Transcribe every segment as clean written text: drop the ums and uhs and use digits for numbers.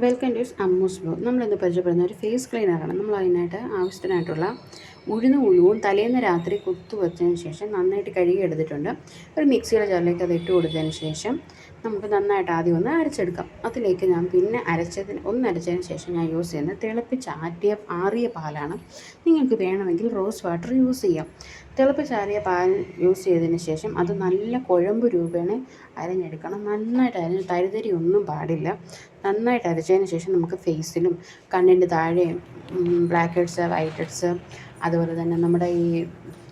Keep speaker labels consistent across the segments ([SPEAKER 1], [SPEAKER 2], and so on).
[SPEAKER 1] Welcome to Ammu's blog. നമ്മളിന്ന് പരിചയപ്പെടുന്ന ഒരു face ക്ലീനറാണ്. നമ്മൾ അതിനായിട്ട് ആവശ്യത്തിനായിട്ടുള്ള ഉഴുവും തലേന്ന് രാത്രി കുത്തുവച്ചതിന് ശേഷം നന്നായിട്ട് കഴുകി എടുത്തിട്ടുണ്ട്. ഒരു മിക്സിയുടെ ജാറിലേക്ക് അത് ഇട്ട് കൊടുത്തതിന് ശേഷം നമുക്ക് നന്നായിട്ട് ആദ്യം ഒന്ന് അരച്ചെടുക്കാം. അതിലേക്ക് ഞാൻ പിന്നെ അരച്ചതിന് ശേഷം ഞാൻ യൂസ് ചെയ്യുന്നത് തിളപ്പിച്ചാറ്റിയ ആറിയ പാലാണ്. നിങ്ങൾക്ക് വേണമെങ്കിൽ റോസ് വാട്ടർ യൂസ് ചെയ്യാം. തിളപ്പിച്ചാറിയ പാൽ യൂസ് ചെയ്തതിന് ശേഷം അത് നല്ല കുഴമ്പ് രൂപേണ അരഞ്ഞെടുക്കണം. നന്നായിട്ട് അരഞ്ഞ് തരിതരി ഒന്നും പാടില്ല. നന്നായിട്ട് അരച്ചതിന് ശേഷം നമുക്ക് ഫേസിലും കണ്ണിൻ്റെ താഴെയും ബ്ലാക്ക് ഹെഡ്സ് വൈറ്റ് ഹെഡ്സ് അതുപോലെ തന്നെ നമ്മുടെ ഈ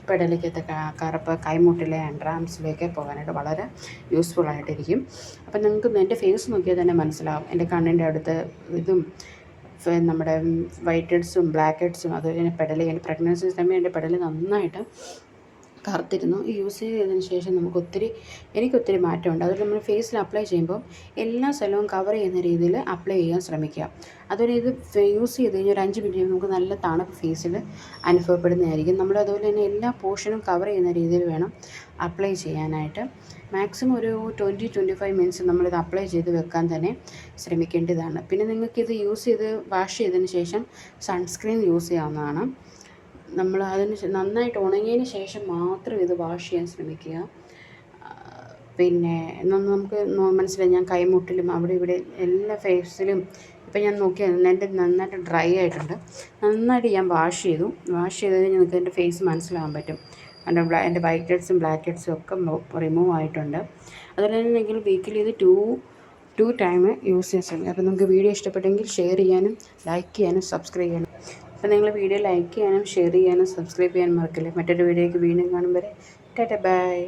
[SPEAKER 1] പെടലിക്കത്തെ കറുപ്പ് കൈമുട്ടിലെ ആൻഡ്രാംസിലേക്ക് പോകാനായിട്ട് വളരെ യൂസ്ഫുൾ ആയിട്ടിരിക്കും. അപ്പം നിങ്ങൾക്ക് എൻ്റെ ഫേസ് നോക്കിയാൽ തന്നെ മനസ്സിലാവും. എൻ്റെ കണ്ണിൻ്റെ അടുത്ത് ഇതും നമ്മുടെ വൈറ്റ് ഹെഡ്സും ബ്ലാക്ക് ഹെഡ്സും അതുപോലെ തന്നെ പെടലി എൻ്റെ പ്രഗ്നൻസി സമയം എൻ്റെ പെടലി നന്നായിട്ട് കറുത്തിരുന്നു. യൂസ് ചെയ്തതിന് ശേഷം എനിക്കൊത്തിരി മാറ്റമുണ്ട്. അതുപോലെ നമ്മൾ ഫേസിൽ അപ്ലൈ ചെയ്യുമ്പോൾ എല്ലാ സ്ഥലവും കവർ ചെയ്യുന്ന രീതിയിൽ അപ്ലൈ ചെയ്യാൻ ശ്രമിക്കുക. അതുപോലെ ഇത് യൂസ് ചെയ്ത് കഴിഞ്ഞാൽ ഒരു 5 മിനിറ്റ് നമുക്ക് നല്ല തണുപ്പ് ഫേസിൽ അനുഭവപ്പെടുന്നതായിരിക്കും. നമ്മൾ അതുപോലെ തന്നെ എല്ലാ പോർഷനും കവർ ചെയ്യുന്ന രീതിയിൽ വേണം അപ്ലൈ ചെയ്യാനായിട്ട്. മാക്സിമം ഒരു 20-25 മിനിറ്റ്സ് നമ്മളിത് അപ്ലൈ ചെയ്ത് വെക്കാൻ തന്നെ ശ്രമിക്കേണ്ടതാണ്. പിന്നെ നിങ്ങൾക്കിത് വാഷ് ചെയ്തതിന് ശേഷം സൺസ്ക്രീൻ യൂസ് ചെയ്യാവുന്നതാണ്. നമ്മൾ നന്നായിട്ട് ഉണങ്ങിയതിന് ശേഷം മാത്രം ഇത് വാഷ് ചെയ്യാൻ ശ്രമിക്കുക. പിന്നെ നമുക്ക് മനസ്സിലായി, ഞാൻ കൈമുട്ടിലും അവിടെ ഇവിടെ എല്ലാ ഫേസിലും ഇപ്പം ഞാൻ നോക്കിയാൽ എൻ്റെ നന്നായിട്ട് ഡ്രൈ ആയിട്ടുണ്ട്. നന്നായിട്ട് ഞാൻ വാഷ് ചെയ്ത് കഴിഞ്ഞാൽ നിങ്ങൾക്ക് എൻ്റെ ഫേസ് മനസ്സിലാകാൻ പറ്റും. എൻ്റെ വൈറ്റ് ഹെഡ്സും ബ്ലാക്ക് ഹെഡ്സും ഒക്കെ റിമൂവ് ആയിട്ടുണ്ട്. അതുപോലെ തന്നെ നിങ്ങൾ വീക്കിലി ഇത് ടു ടൈം യൂസ് ചെയ്യാൻ ശ്രമിക്കുക. അപ്പോൾ നിങ്ങൾക്ക് വീഡിയോ ഇഷ്ടപ്പെട്ടെങ്കിൽ ഷെയർ ചെയ്യാനും ലൈക്ക് ചെയ്യാനും സബ്സ്ക്രൈബ് ചെയ്യാനും. അപ്പോൾ നിങ്ങൾ വീഡിയോ ലൈക്ക് ചെയ്യാനും ഷെയർ ചെയ്യാനും സബ്സ്ക്രൈബ് ചെയ്യാനും മറക്കില്ല. മറ്റൊരു വീഡിയോയ്ക്ക് വീണ്ടും കാണും വരെ ടാറ്റ ബൈ.